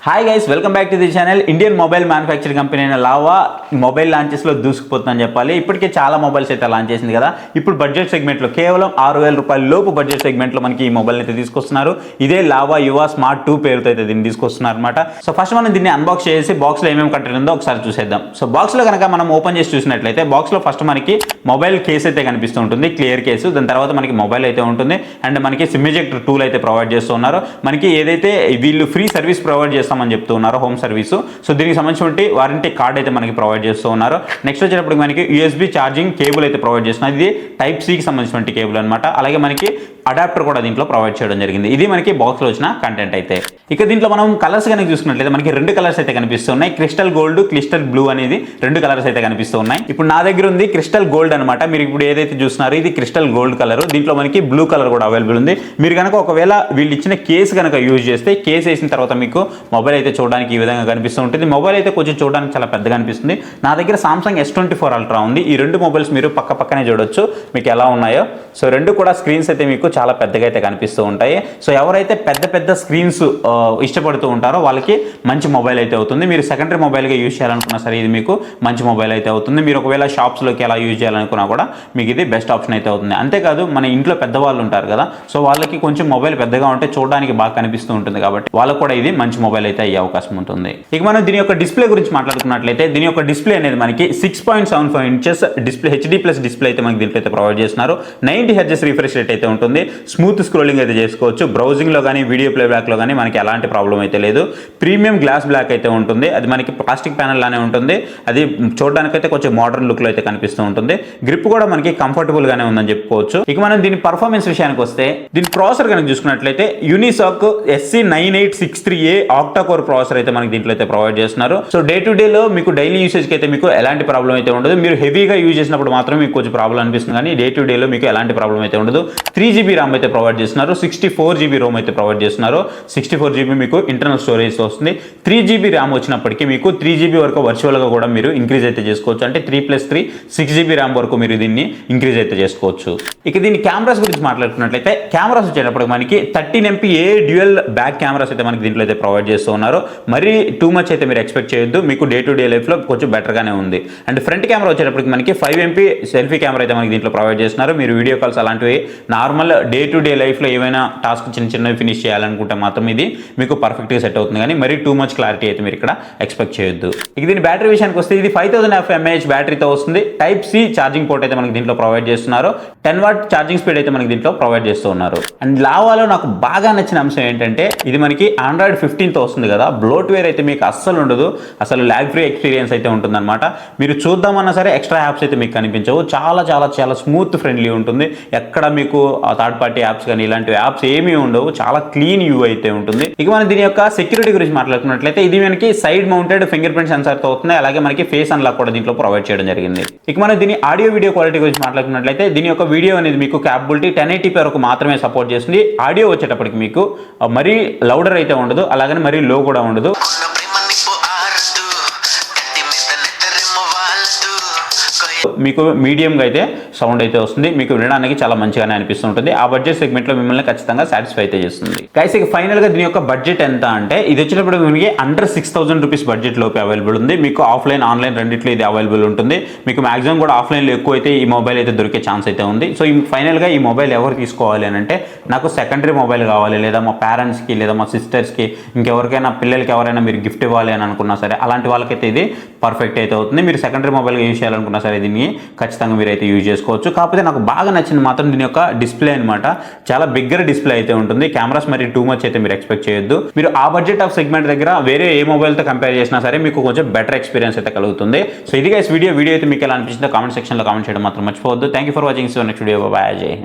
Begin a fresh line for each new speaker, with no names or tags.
Hi guys, welcome back to the channel. Indian mobile manufacturing company అయిన lava mobile లాంచెస్లో దూసుకుపోతుందని చెప్పాలి. ఇప్పటికే చాలా mobiles అయితే లాంచ్ చేసింది కదా. ఇప్పుడు బడ్జెట్ సెగ్మెంట్లో కేవలం 6,000 రూపాయల లోపు బడ్జెట్ సెగ్మెంట్లో మనకి ఈ మొబైల్ అయితే తీసుకొస్తున్నారు. ఇదే లావా యువా స్మార్ట్ 2 పేరుతో అయితే దీన్ని తీసుకొస్తున్నారు అనమాట. సో ఫస్ట్ మనం దీన్ని అన్బాక్స్ చేసి బాక్స్లో ఏమేమి కంటెంట్ ఉందో ఒకసారి చూసేద్దాం. సో బాక్స్లో కనుక మనం ఓపెన్ చేసి చూసినట్లయితే బాక్స్లో ఫస్ట్ మనకి మొబైల్ కేస్ అయితే కనిపిస్తూ ఉంటుంది, క్లియర్ కేసు. దాని తర్వాత మనకి మొబైల్ అయితే ఉంటుంది అండ్ మనకి సిమ్ ఎజెక్టర్ టూల్ అయితే ప్రొవైడ్ చేస్తున్నారు. మనకి ఏదైతే వీళ్ళు ఫ్రీ సర్వీస్ ప్రొవైడ్ చేస్తామని చెప్తూ ఉన్నారు, హోమ్ సర్వీసు. సో దీనికి సంబంధించిన వారంటీ కార్డ్ అయితే మనకి ప్రొవైడ్ చేస్తూ ఉన్నారు. నెక్స్ట్ వచ్చేటప్పుడు మనకి యూఎస్బీ ఛార్జింగ్ కేబుల్ అయితే ప్రొవైడ్ చేస్తున్నారు. ఇది టైప్ సికి సంబంధించిన కేబుల్ అనమాట. అలాగే మనకి అడాప్టర్ కూడా దీంట్లో ప్రొవైడ్ చేయడం జరిగింది. ఇది మనకి బాక్స్లో వచ్చిన కంటెంట్ అయితే. ఇక దీంట్లో మనం కలర్స్ కనుక చూసుకున్నట్లయితే మనకి 2 కలర్స్ అయితే కనిపిస్తున్నాయి. క్రిస్టల్ గోల్డ్, క్రిస్టల్ బ్లూ అనేది 2 కలర్స్ అయితే కనిపిస్తూ ఉన్నాయి. ఇప్పుడు నా దగ్గర ఉంది క్రిస్టల్ గోల్డ్ అనమాట. మీరు ఇప్పుడు ఏదైతే చూస్తున్నారో ఇది క్రిస్టల్ గోల్డ్ కలర్. దీంట్లో మనకి బ్లూ కలర్ కూడా అవైలబుల్ ఉంది. మీరు కనుక ఒకవేళ వీళ్ళు ఇచ్చిన కేసు కనుక యూజ్ చేస్తే, కేసు వేసిన తర్వాత మీకు మొబైల్ అయితే చూడడానికి ఈ విధంగా కనిపిస్తూ ఉంటుంది. మొబైల్ అయితే కొంచెం చూడడానికి చాలా పెద్దగా అనిపిస్తుంది. నా దగ్గర సామ్సంగ్ S24 అల్ట్రా ఉంది. ఈ 2 మొబైల్స్ మీరు పక్కనే చూడొచ్చు మీకు ఎలా ఉన్నాయో. సో 2 కూడా స్క్రీన్స్ అయితే మీకు చాలా పెద్దగా అయితే కనిపిస్తూ ఉంటాయి. సో ఎవరైతే పెద్ద స్క్రీన్స్ ఇష్టపడుతూ ఉంటారో వాళ్ళకి మంచి మొబైల్ అయితే అవుతుంది. మీరు సెకండరీ మొబైల్గా యూజ్ చేయాలనుకున్నా సరే ఇది మీకు మంచి మొబైల్ అయితే అవుతుంది. మీరు ఒకవేళ షాప్స్లోకి ఎలా యూజ్ చేయాలనుకున్నా కూడా మీకు ఇది బెస్ట్ ఆప్షన్ అయితే అవుతుంది. అంతేకాదు మన ఇంట్లో పెద్దవాళ్ళు ఉంటారు కదా, సో వాళ్ళకి కొంచెం మొబైల్ పెద్దగా ఉంటే చూడడానికి బాగా కనిపిస్తూ ఉంటుంది కాబట్టి వాళ్ళకు కూడా ఇది మంచి మొబైల్ అయితే అయ్యే అవకాశం ఉంటుంది. ఇక మనం దీని యొక్క డిస్ప్లే గురించి మాట్లాడుకున్నట్లయితే దీని యొక్క డిస్ప్లే అనేది మనకి 6.75 inches display, HD plus display అయితే మనకి దీంట్లో అయితే ప్రొవైడ్ చేస్తున్నారు. 90 Hz రిఫ్రెష్ రేట్ అయితే ఉంటుంది. స్మూత్ స్క్రోలింగ్ అయితే చేసుకోవచ్చు. బ్రౌజింగ్లో కానీ వీడియో ప్లేబ్యాక్లో కానీ మనకి ఎలాంటి ప్రాబ్లం అయితే లేదు. ప్రీమియం గ్లాస్ బ్లాక్ అయితే ఉంటుంది. అది మనకి ప్లాస్టిక్ ప్యానల్ లానే ఉంటుంది. అది చూడడానికైతే కొంచెం మోడర్న్ లుక్లో అయితే కనిపిస్తూ ఉంటుంది. గ్రిప్ కూడా మనకి కంఫర్టబుల్ గానే ఉందని చెప్పుకోవచ్చు. ఇక మనం దీని పర్ఫార్మెన్స్ విషయానికి వస్తే దీని ప్రాసెసర్ కనుక చూసుకున్నట్లయితే Unisoc SC9863A octa core processor అయితే మనకి దీంట్లో అయితే ప్రొవైడ్ చేస్తున్నారు. సో డే టు డేలో మీకు డైలీ యూసేజ్కి అయితే మీకు ఎలాంటి ప్రాబ్లం అయితే ఉండదు. మీరు హెవీగా యూజ్ చేసినప్పుడు మాత్రం మీకు కొంచెం ప్రాబ్లం అనిపిస్తుంది, కానీ డే టు డేలో మీకు ఎలాంటి ప్రాబ్లం అయితే ఉండదు. 3GB ర్యామ్ అయితే ప్రొవైడ్ చేస్తున్నారు. 64GB రోమ్ అయితే ప్రొవైడ్ చేస్తున్నారు. 64GB మీకు ఇంటర్నల్ స్టోరేజ్ వస్తుంది. 3GB ర్యామ్ వచ్చినప్పటికీ మీకు 3GB వరకు వర్చువల్గా కూడా మీరు ఇంక్రీజ్ అయితే చేసుకోవచ్చు. అంటే 3+3 6GB ర్యామ్ వరకు మీరు దీన్ని ఇంక్రీజ్ అయితే చేసుకోవచ్చు. ఇక దీని కెమెరాస్ గురించి మాట్లాడుకున్నట్లయితే కెమెరాస్ వచ్చేటప్పుడు మనకి 13MP డ్యూయల్ బ్యాక్ కెమెరాస్ అయితే మనకి దీంట్లో అయితే ప్రొవైడ్ చేస్తూ ఉన్నారు. మరీ టూ మచ్ అయితే మీరు ఎక్స్పెక్ట్ చేయొద్దు. మీకు డే టు డే లైఫ్లో కొంచెం బెటర్గానే ఉంది. అండ్ ఫ్రంట్ కెమెరా వచ్చేటప్పటికి మనకి 5MP సెల్ఫీ కెమెరా అయితే మనకి దీంట్లో ప్రొవైడ్ చేస్తున్నారు. మీరు వీడియో కాల్స్ అలాంటివి నార్మల్ డే టు డే లైఫ్లో ఏమైనా టాస్క్ చిన్నవి ఫినిష్ చేయాలనుకుంటే మాత్రం ఇది మీకు పర్ఫెక్ట్గా సెట్ అవుతుంది, కానీ మరీ టూ మచ్ క్లారిటీ అయితే మీరు ఇక్కడ ఎక్స్పెక్ట్ చేయొద్దు. ఇక దీని బ్యాటరీ విషయానికి వస్తే ఇది 5000 mAh బ్యాటరీతో వస్తుంది. టైప్ సి ఛార్జింగ్ పోర్ట్ అయితే మనకి దీంట్లో ప్రొవైడ్ చేస్తున్నారు. 10W ఛార్జింగ్ స్పీడ్ అయితే మనకి దీంట్లో ప్రొవైడ్ చేస్తూ ఉన్నారు. అండ్ లావాలో నాకు బాగా నచ్చిన అంశం ఏంటంటే ఇది మనకి Android 15తో వస్తుంది కదా, బ్లోట్వేర్ అయితే మీకు అస్సలు ఉండదు. అసలు ల్యాగ్ ఫ్రీ ఎక్స్పీరియన్స్ అయితే ఉంటుందన్నమాట. మీరు చూద్దామన్నా సరే ఎక్స్ట్రా యాప్స్ అయితే మీకు కనిపించవు. చాలా స్మూత్ ఫ్రెండ్లీ ఉంటుంది. ఎక్కడ మీకు థర్డ్ పార్టీ యాప్స్ కానీ ఇలాంటి యాప్స్ ఏమీ ఉండవు. చాలా క్లీన్ వ్యూ అయితే ఉంటుంది. ఇక మనం దీని యొక్క సెక్యూరిటీ గురించి మాట్లాడుకున్నట్లయితే ఇది మనకి సైడ్ మౌంటెడ్ ఫింగర్ ప్రింట్ సెన్సార్తో అవుతుంది. అలాగే మనకి ఫేస్ అన్లాక్ కూడా దీంట్లో ప్రొవైడ్ చేయడం జరిగింది. ఇక మనం దీని ఆడియో వీడియో క్వాలిటీ గురించి మాట్లాడుకున్నట్లయితే దీని యొక్క వీడియో అనేది మీకు క్యాపబిలిటీ 1080p వరకు మాత్రమే సపోర్ట్ చేస్తుంది. ఆడియో వచ్చేటప్పటికి మీకు మరీ లౌడర్ అయితే ఉండదు, అలాగని మరీ లో కూడా ఉండదు. మీకు మీడియంగా అయితే సౌండ్ అయితే వస్తుంది. మీకు వినడానికి చాలా మంచిగానే అనిపిస్తుంటుంది. ఆ బడ్జెట్ సెగ్మెంట్లో మిమ్మల్ని ఖచ్చితంగా సాటిస్ఫై అయితే చేస్తుంది. గైస్ ఇక ఫైనల్గా దీని యొక్క బడ్జెట్ ఎంత అంటే ఇది వచ్చేటప్పుడు మీకు అండర్ 6000 రూపీస్ బడ్జెట్ లోపే అవైలబుల్ ఉంది. మీకు ఆఫ్లైన్ ఆన్లైన్ రెండిట్లో ఇది అవైలబుల్ ఉంటుంది. మీకు మాక్సిమం కూడా ఆఫ్లైన్లో ఎక్కువ అయితే ఈ మొబైల్ అయితే దొరికే ఛాన్స్ అయితే ఉంది. సో ఈ ఫైనల్గా ఈ మొబైల్ ఎవరు తీసుకోవాలి అని అంటే నాకు సెకండరీ మొబైల్ కావాలి, లేదా మా పేరెంట్స్కి లేదా మా సిస్టర్స్కి ఇంకెవరికైనా పిల్లలకి ఎవరైనా మీరు గిఫ్ట్ ఇవ్వాలి అని అనుకున్నా సరే అలాంటి వాళ్ళకైతే ఇది పర్ఫెక్ట్ అయితే అవుతుంది. మీరు సెకండరీ మొబైల్గా యూజ్ చేయాలనుకున్నా సరే దీన్ని ఖచ్చితంగా మీరు అయితే యూజ్ చేసుకోవచ్చు. కాకపోతే నాకు బాగా నచ్చింది మాత్రం దీని యొక్క డిస్ప్లే అనమాట. చాలా బిగ్గర్ డిస్ప్లే అయితే ఉంటుంది. కెమెరాస్ మరి టూ మచ్ అయితే మీరు ఎక్స్పెక్ట్ చేయొద్దు. మీరు ఆ బడ్జెట్ ఆఫ్ సెగ్మెంట్ దగ్గర వేరే ఏ మొబైల్తో కంపేర్ చేసినా సరే మీకు కొంచెం బెటర్ ఎక్స్పీరియన్స్ అయితే కలుగుతుంది. సో ఇది గైస్ వీడియో అయితే మీకు ఎలా అనిపించిందో కామెంట్ సెక్షన్లో కామెంట్ చేయడం మాత్రం మర్చిపోవద్దు. Thank you for watching. So next video. Bye. జై హింద్.